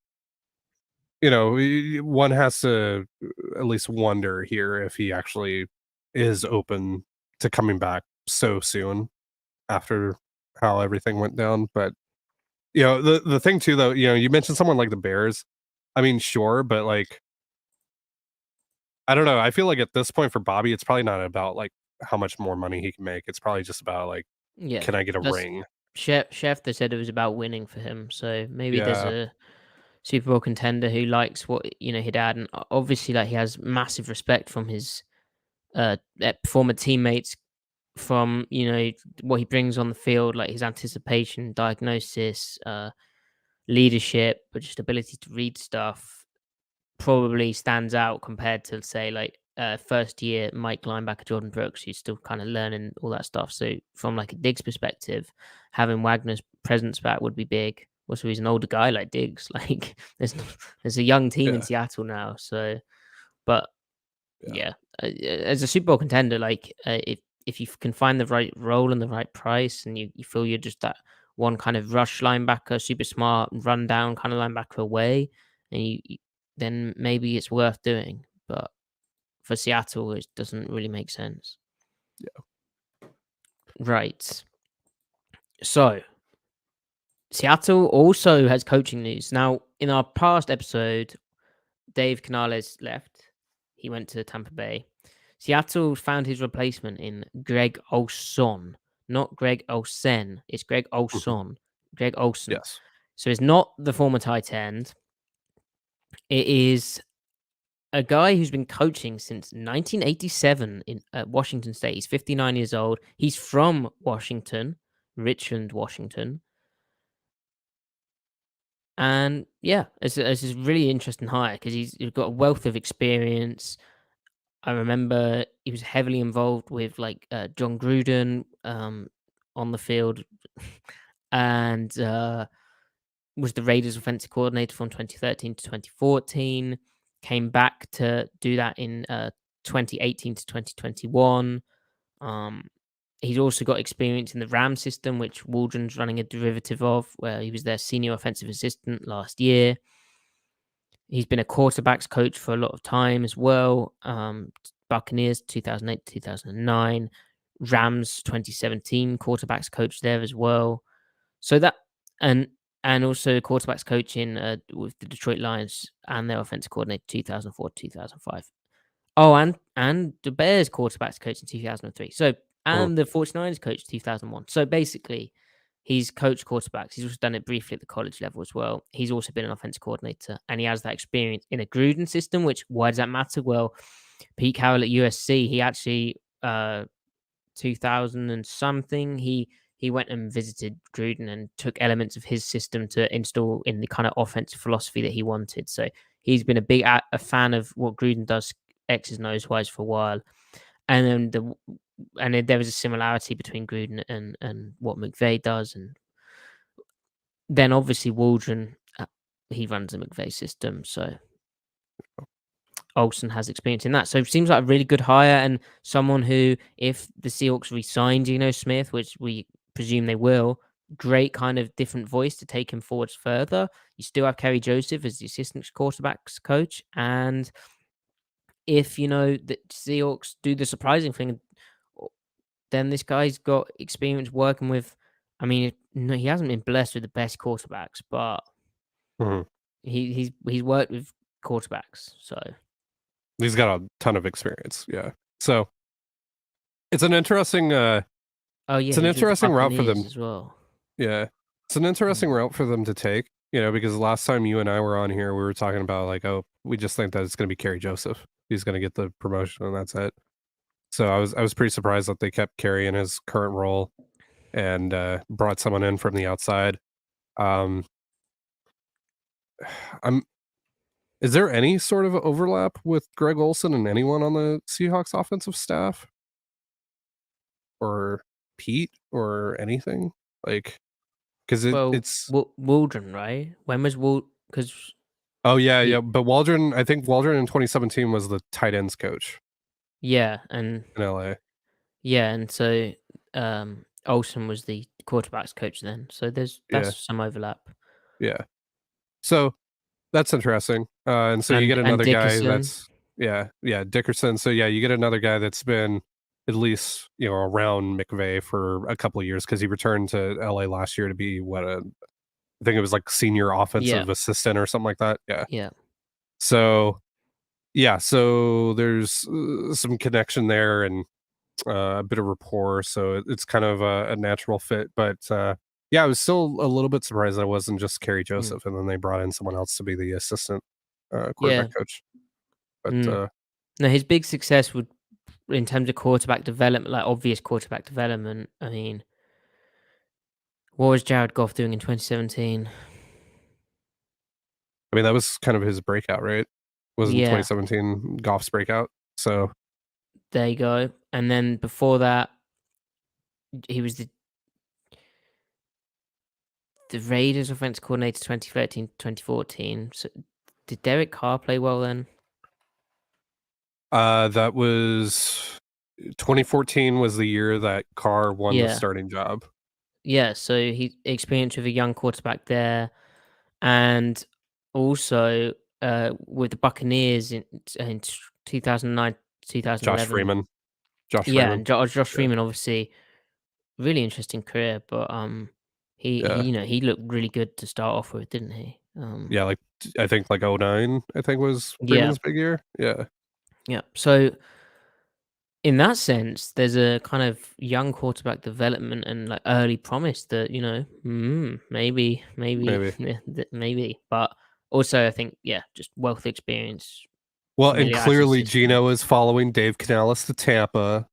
one has to at least wonder here if he actually is open to coming back so soon after how everything went down. But the thing too, though, you mentioned someone like the Bears. I mean, sure, but like, I don't know. I feel like at this point for Bobby, it's probably not about like how much more money he can make. It's probably just about like, Yeah, can I get a that's ring? Schefter said it was about winning for him. So maybe there's Yeah, a Super Bowl contender who likes what he'd add, and obviously, like, he has massive respect from his former teammates, from what he brings on the field, like his anticipation, diagnosis, leadership, but just ability to read stuff probably stands out compared to, say, like, first year Mike linebacker Jordan Brooks, who's still kind of learning all that stuff. So from like a Diggs perspective, having Wagner's presence back would be big. Also, he's an older guy like Diggs. Like, there's a young team in yeah, Seattle now. So, but yeah, yeah, as a Super Bowl contender, like, if you can find the right role and the right price, and you feel you're just that one kind of rush linebacker, super smart, run down kind of linebacker away, and then maybe it's worth doing. But for Seattle, it doesn't really make sense. yeah. Right. So Seattle also has coaching news. Now, in our past episode, Dave Canales left. He went to Tampa Bay. Seattle found his replacement in Greg Olson, not Greg Olsen. It's Greg Mhm. Olson. Greg Olson. Yes. So it's not the former tight end. It is a guy who's been coaching since 1987 in Washington State. He's 59 years old. He's from Washington, Richland, Washington. And yeah, it's a really interesting hire because he's got a wealth of experience. I remember he was heavily involved with like John Gruden on the field, and was the Raiders offensive coordinator from 2013 to 2014. Came back to do that in 2018 to 2021. Um, he's also got experience in the Ram system, which Waldron's running a derivative of, where he was their senior offensive assistant last year. He's been a quarterbacks coach for a lot of time as well. Buccaneers 2008 to 2009, Rams 2017 quarterbacks coach there as well. So that and also quarterbacks coach in with the Detroit Lions and their offensive coordinator 2004 2005. Oh, and the Bears quarterbacks coach in 2003. So, Mhm. and the 49ers coach 2001. So basically, he's coached quarterbacks. He's also done it briefly at the college level as well. He's also been an offensive coordinator, and he has that experience in a Gruden system. Which, why does that matter? Well, Pete Carroll at USC, he actually 2000 and something, he went and visited Gruden and took elements of his system to install in the kind of offensive philosophy that he wanted. So he's been a fan of what Gruden does X's and O's wise for a while. And then there was a similarity between Gruden and what McVay does, and then obviously Waldron, he runs the McVay system, so Olson has experience in that. So it seems like a really good hire, and someone who, if the Seahawks re-sign Geno Smith, which we presume they will, great kind of different voice to take him forwards further. You still have Kerry Joseph as the assistant quarterbacks coach, and if the Seahawks do the surprising thing, then this guy's got experience working with. I mean, no, he hasn't been blessed with the best quarterbacks, but Mhm. he's worked with quarterbacks, so. He's got a ton of experience. Yeah. So it's an interesting Oh yeah, it's an he was with the interesting route for Buccaneers them. as well. Yeah. It's an interesting Mm. route for them to take, because last time you and I were on here, we were talking about like, oh, we just think that it's going to be Kerry Joseph. He's going to get the promotion and that's it. So I was pretty surprised that they kept Kerry in his current role and brought someone in from the outside. Um I'm Is there any sort of overlap with Greg Olson and anyone on the Seahawks offensive staff? Or Pete or anything? Like, because Well, it's Waldron, right? When was Because oh yeah, but Waldron, I think Waldron in 2017 was the tight ends coach yeah, and in LA. yeah, and so Olson was the quarterbacks coach then. So that's Yeah, some overlap. yeah. So that's interesting. And so you get And another guy Dickerson, that's yeah, Dickerson. So yeah, you get another guy that's been at least, around McVay for a couple of years because he returned to LA last year to be I think it was like senior yeah, offensive assistant or something like that. Yeah. yeah, So yeah, so there's some connection there and a bit of rapport. So it's kind of a natural fit. But yeah, I was still a little bit surprised that it wasn't just Kerry mm, Joseph, and then they brought in someone else to be the assistant yeah. quarterback coach. But Mm. No, his big success would, in terms of quarterback development, like obvious quarterback development. I mean, what was Jared Goff doing in 2017? I mean, that was kind of his breakout, right? Wasn't Yeah, 2017 Goff's breakout? So there you go. And then before that, he was the Raiders offense coordinator 2013 2014. So did Derek Carr play well then? that was 2014 was the year that Carr won the Yeah. starting job. Yeah, so he experienced with a young quarterback there, and also with the Buccaneers in 2009, Josh 2011. Freeman. Josh Yeah, Freeman. and Josh Yeah. Freeman, obviously, really interesting career, but he Yeah. he looked really good to start off with, didn't he? Yeah, like, I think, like, '09, I think, was Yeah, Freeman's big year? Yeah. yeah. So in that sense, there's a kind of young quarterback development and like early promise that maybe, Maybe. yeah, maybe. But also, I think just wealth of experience, Well, and familiarity with the clearly system. Gino is following Dave Canales to Tampa.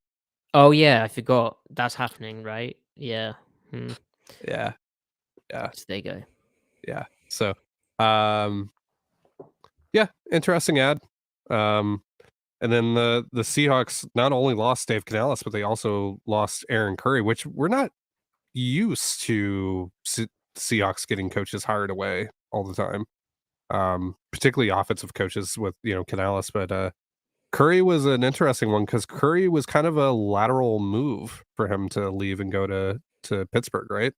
Oh yeah, I forgot that's happening, right? Yeah. Hmm. Yeah, yeah, So there you go. yeah. So, um, yeah, interesting ad. Um, and then the Seahawks not only lost Dave Canales, but they also lost Aaron Curry, which we're not used to Seahawks getting coaches hired away all the time. Particularly offensive coaches with, Canales, but Curry was an interesting one because Curry was kind of a lateral move for him to leave and go to Pittsburgh, right?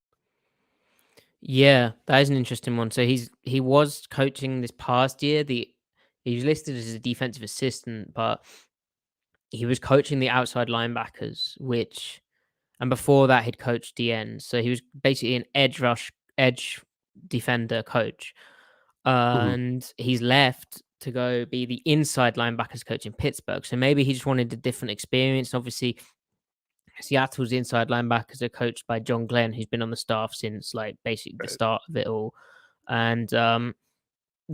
Yeah, that is an interesting one. So he was coaching this past year. He was listed as a defensive assistant, but he was coaching the outside linebackers, which and before that he'd coached D ends. So he was basically an edge defender coach. Mhm. And he's left to go be the inside linebackers coach in Pittsburgh. So maybe he just wanted a different experience. Obviously, Seattle's inside linebackers are coached by John Glenn, who's been on the staff since like basically the Right. start of it all. And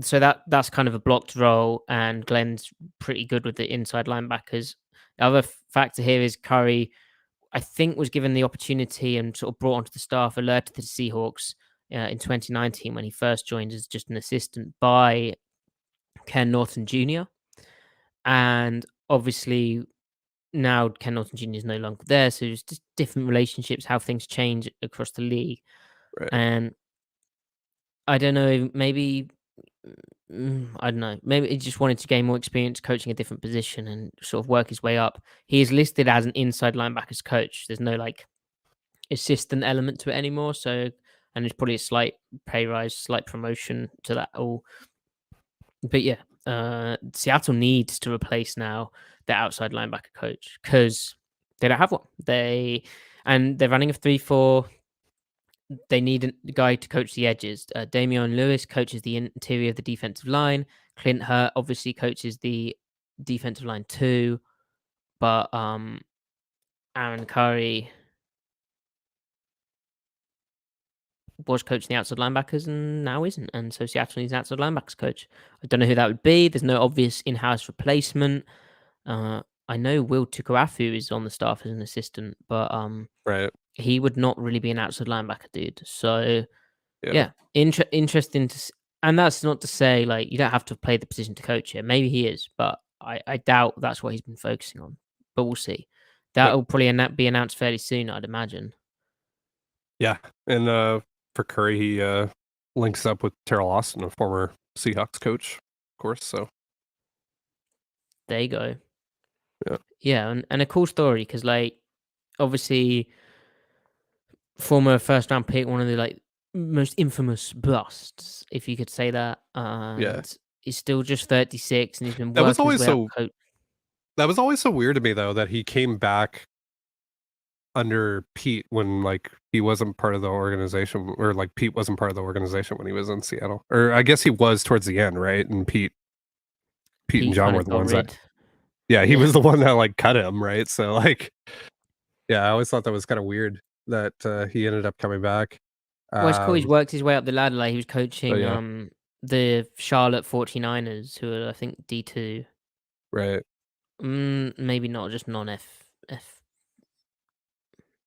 so that's kind of a blocked role, and Glenn's pretty good with the inside linebackers. The other factor here is Curry, I think, was given the opportunity and sort of brought onto the staff, alerted to the Seahawks in 2019 when he first joined as just an assistant by Ken Norton Jr. And obviously now Ken Norton Jr. is no longer there, so it's just different relationships, how things change across the league. Right. And I don't know, maybe I don't know. Maybe he just wanted to gain more experience coaching a different position and sort of work his way up. He is listed as an inside linebackers coach. There's no like assistant element to it anymore. So, and there's probably a slight pay rise, slight promotion to that all. But yeah, Seattle needs to replace now their outside linebacker coach because they don't have one. They're running a 3-4. They need a guy to coach the edges. Damian Lewis coaches the interior of the defensive line. Clint Hurt obviously coaches the defensive line too. But Aaron Curry was coaching the outside linebackers and now isn't. And so Seattle needs an outside linebackers coach. I don't know who that would be. There's no obvious in-house replacement. I know Will Tukuafu is on the staff as an assistant, but Right. he would not really be an outside linebacker dude. So Yeah. yeah, interesting to And that's not to say like you don't have to play the position to coach it. Maybe he is, but I doubt that's what he's been focusing on. But we'll see. Yep. That'll probably be announced fairly soon, I'd imagine. Yeah, and for Curry, he links up with Terrell Austin, a former Seahawks coach, of course. So There you go. yeah, Yeah, and a cool story because like obviously former first round pick, one of the like most infamous busts, if you could say that. yeah. And he's still just 36 and he's been That was working his always way up so. coach. That was always so weird to me, though, that he came back under Pete when like he wasn't part of the organization, or like Pete wasn't part of the organization when he was in Seattle, or I guess he was towards the end, right? And Pete and Pete John kind were of the got ones that, rid. yeah, he Yeah. was the one that like cut him, right? So like, yeah, I always thought that was kind of weird that he ended up coming back. Well, it's cool. He's Um, worked his way up the ladder. Like he was but coaching yeah, the Charlotte 49ers, who are I think D2. right, Maybe not just non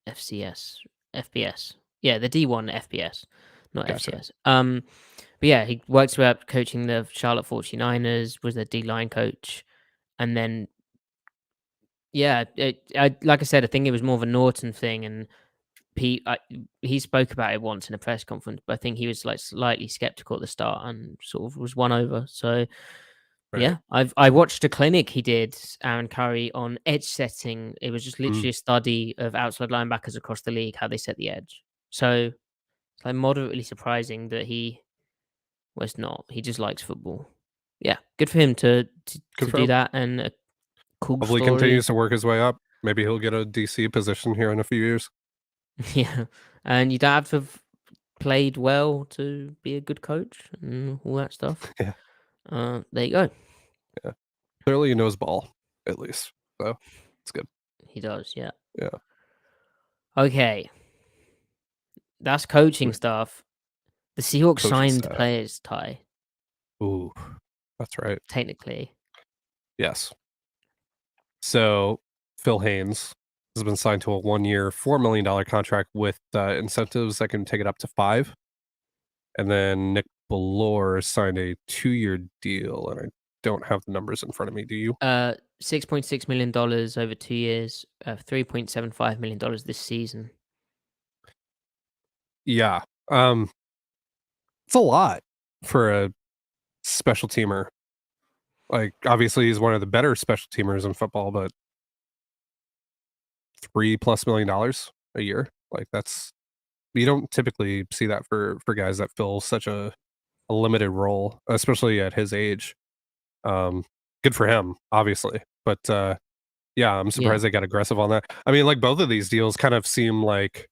FCS, FBS. Yeah, the D1 FBS, not gotcha. FCS. But yeah, he worked his way up coaching the Charlotte 49ers, was their D line coach, and then yeah, like I said, I think it was more of a Norton thing, and he spoke about it once in a press conference, but I think he was like slightly skeptical at the start and sort of was won over. So Right. yeah, I watched a clinic he did, Aaron Curry, on edge setting. It was just Mm. literally a study of outside linebackers across the league, how they set the edge. So it's like moderately surprising that he was not. He just likes football. Yeah, good for him Good to for do him. that, and a cool Hopefully, he story. continues to work his way up. Maybe he'll get a DC position here in a few years. Yeah, and you don't have to have played well to be a good coach and all that stuff. Yeah, There you go. yeah. Clearly, he knows ball at least, so it's good. He does. Yeah. Yeah. Okay, that's coaching Sweet. stuff. The Seahawks Coaching signed staff. players, Ty, Ooh, that's right. technically. Yes. So Phil Haynes has been signed to a 1-year, $4 million contract with incentives that can take it up to 5. And then Nick Bellore signed a 2-year deal, and I don't have the numbers in front of me. Do you? $6.6 million over 2 years, $3.75 million this season. Yeah. Um, it's a lot for a special teamer. Like, obviously, he's one of the better special teamers in football, but $3+ million a year, like that's, you don't typically see that for guys that fill such a limited role, especially at his age. Um, Good for him, obviously, but yeah, I'm Yeah. surprised they got aggressive on that. I mean, like both of these deals kind of seem like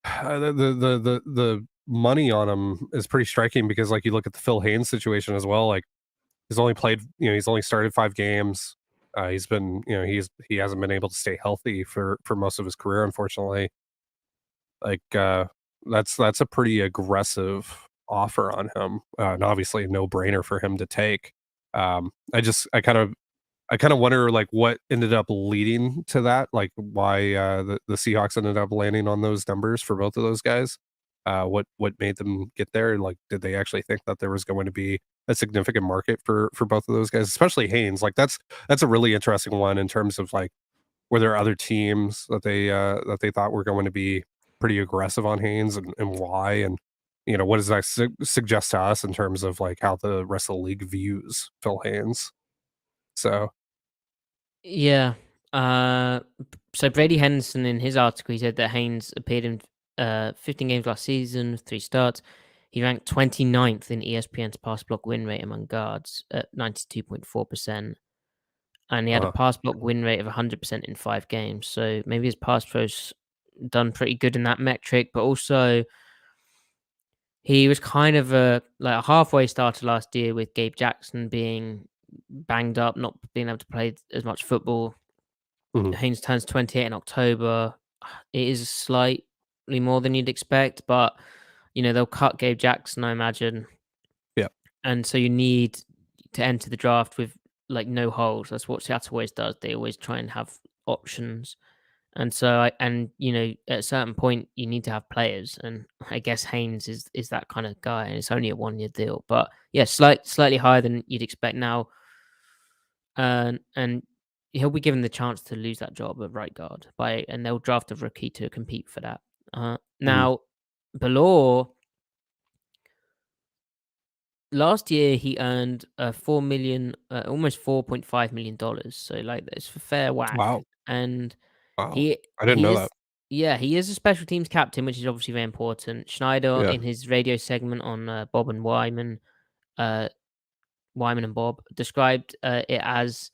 the money on them is pretty striking because like you look at the Phil Haynes situation as well. Like he's only played, he's only started 5 games. He's been, he hasn't been able to stay healthy for most of his career, unfortunately. Like that's a pretty aggressive offer on him, and obviously a no brainer for him to take. I kind of wonder like what ended up leading to that, like why the Seahawks ended up landing on those numbers for both of those guys. What made them get there? Like, did they actually think that there was going to be a significant market for both of those guys, especially Haynes? Like that's a really interesting one in terms of like were there other teams that they thought were going to be pretty aggressive on Haynes, and why? And what does that suggest to us in terms of like how the rest of the league views Phil Haynes? So Yeah. So Brady Henderson in his article, he said that Haynes appeared in 15 games last season, 3 starts. He ranked 29th in ESPN's pass block win rate among guards at 92.4%. And he had a uh, pass block win rate of 100% in 5 games. So maybe his pass pro's done pretty good in that metric, but also he was kind of a halfway starter last year with Gabe Jackson being banged up, not being able to play as much football. mhm, Haynes turns 28 in October. It is slightly more than you'd expect, but they'll cut Gabe Jackson, I imagine, yeah, and so you need to enter the draft with like no holes. That's what Seattle always does. They always try and have options, And so, at a certain point, you need to have players, and I guess Haynes is that kind of guy, and it's only a 1 year deal, but yeah, slightly higher than you'd expect now, and he'll be given the chance to lose that job at right guard and they'll draft a rookie to compete for that. Mhm. Now, Bellore, last year he earned almost $4.5 million. So like that's a fair whack, Wow. and Wow. he I didn't he know is that. yeah, he is a special teams captain, which is obviously very important. Schneider Yeah. in his radio segment on Bob and uh, Wyman and Bob described it as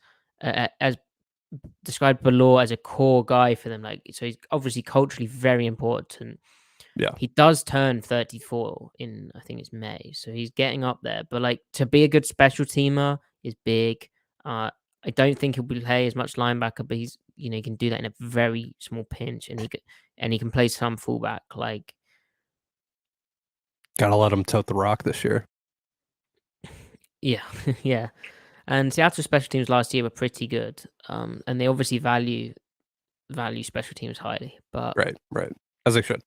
described Bellore as a core guy for them. Like, so he's obviously culturally very important. Yeah. He does turn 34 in, I think it's May, so he's getting up there. But like to be a good special teamer is big. I don't think he'll play as much linebacker, but he's he can do that in a very small pinch, and he can play some fullback. Like, Gotta let him tote the rock this year. yeah, yeah. And Seattle special teams last year were pretty good, and they obviously value special teams highly. But Right. As they should.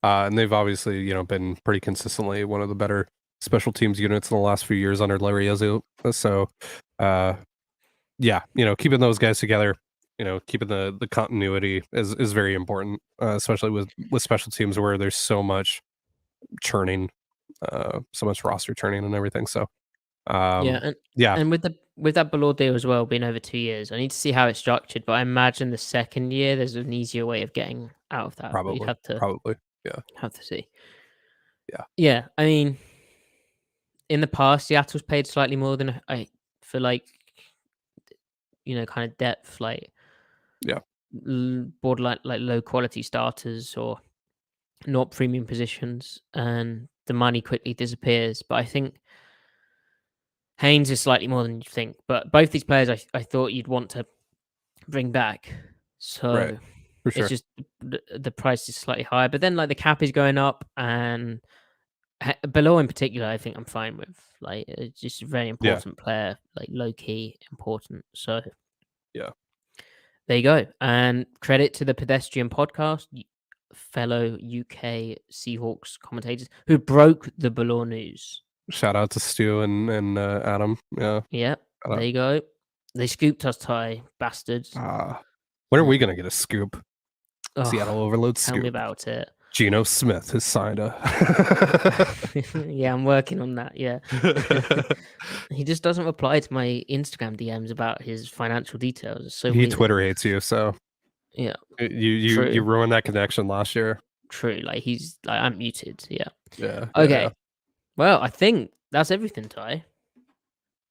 And they've obviously, been pretty consistently one of the better special teams units in the last few years under Larry Ezio. So, yeah, keeping those guys together, keeping the continuity is very important, especially with special teams where there's so much churning, so much roster churning and everything. So, yeah, yeah, and with that Ballot deal as well, being over 2 years, I need to see how it's structured. But I imagine the second year there's an easier way of getting out of that. But you'd probably, yeah, have to see. yeah, Yeah, I mean, in the past, Seattle's paid slightly more than I for like kind of depth, like yeah, borderline like low quality starters or not premium positions, and the money quickly disappears. But I think Haynes is slightly more than you think. But both these players, I thought you'd want to bring back. right, So for it's sure, just the price is slightly higher. But then like the cap is going up, and below in particular, I think I'm fine with. Like, it's just a very yeah, important player, like low key important. So yeah. there you go. And credit to the Pedestrian Podcast, fellow UK Seahawks commentators who broke the Bellore news. Shout out to Stu and Adam. Yeah, Yeah, shout there out. you go. They scooped us, Ty bastards. When are we Mm. gonna get a scoop? Seattle Oh, Overload tell me scoop. about it. Geno Smith has signed a. Yeah, I'm working on that. Yeah. He just doesn't reply to my Instagram DMs about his financial details. It's so He weird. Twitter hates you, so Yeah, you true. ruined that connection last year. True. Like, he's like, I'm muted. Yeah. Yeah. Okay. Well, I think that's everything, Ty.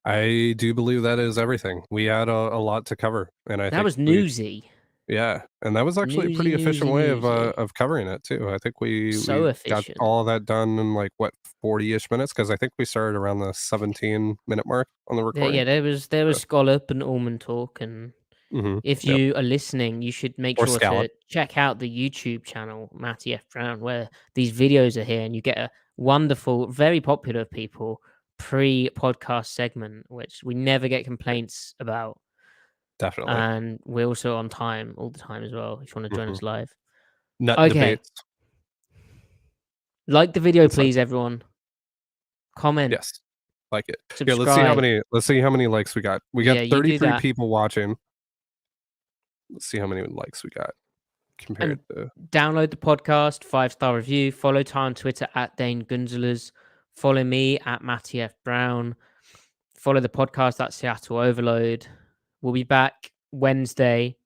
I do believe that is everything. We had a lot to cover, and I That think was newsy. yeah, and that was actually a pretty efficient way Newsy. of covering it too. I think So we got efficient. all of that done in like what 40-ish minutes, because I think we started around the 17-minute mark on the recording. Yeah, there was Scallop and Allman talk, and if Yep. you are listening, you should make Or sure to scallop. check out the YouTube channel, Matty F. Brown, where these videos are here, and you get a wonderful, very popular people pre-podcast segment, which we never get complaints about. Definitely. And we're also on time all the time as well, if you want to join us live. Nut Okay. debates. Like the video, It's fun. please, everyone. Comment. Yes. Like it. Subscribe. Yeah, let's see how many likes we got. We got Yeah, you do 33 that. people watching. Let's see how many likes we got compared to Download the podcast, 5-star review. Follow Ty on Twitter at Dane Gunzelers. Follow me at Matty F. Brown. Follow the podcast at Seattle Overload. We'll be back Wednesday.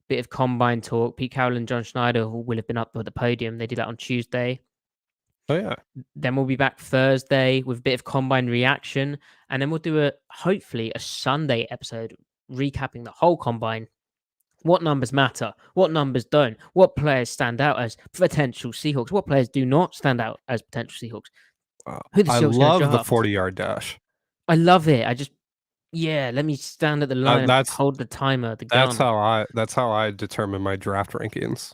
Bit of combine talk. Pete Carroll and John Schneider, who will have been up at the podium. They did that on Tuesday. Oh yeah. Then we'll be back Thursday with a bit of combine reaction. And then we'll do hopefully a Sunday episode recapping the whole combine. What numbers matter? What numbers don't? What players stand out as potential Seahawks? What players do not stand out as potential Seahawks? Wow. Who the I Seahawks love the draft? 40-yard dash. I love it. Let me stand at the line and hold the timer, the gun. That's how I determine my draft rankings.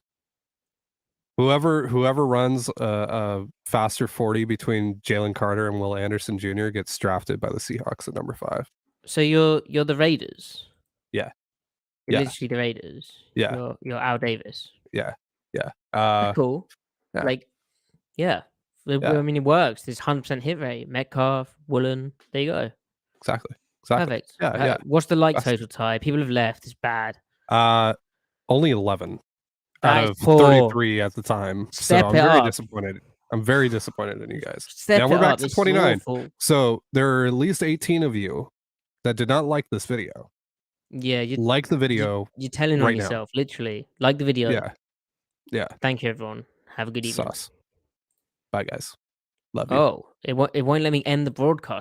Whoever runs a faster 40 between Jalen Carter and Will Anderson Jr. gets drafted by the Seahawks at number 5. So you're the Raiders? Yeah. You're Yeah. literally the Raiders. Yeah. You're Al Davis. Yeah. That's Uh, cool. yeah. Like, yeah. I Yeah. mean, it works. There's 100% hit rate. Metcalf, Woolen. There you go. Exactly. Perfect. Yeah. What's the like Best. total, Ty? People have left. It's bad. Only 11 That out is of poor. 33 at the time. Step so I'm it very up. disappointed. I'm very disappointed in you guys. Step Now it we're back up. to This is 29. awful. So there are at least 18 of you that did not like this video. Yeah, Like the video you're telling on right now. yourself, literally. Like the video. Yeah. Yeah. Thank you, everyone. Have a good evening. Sus. Bye, guys. Love you. Oh, it won't let me end the broadcast.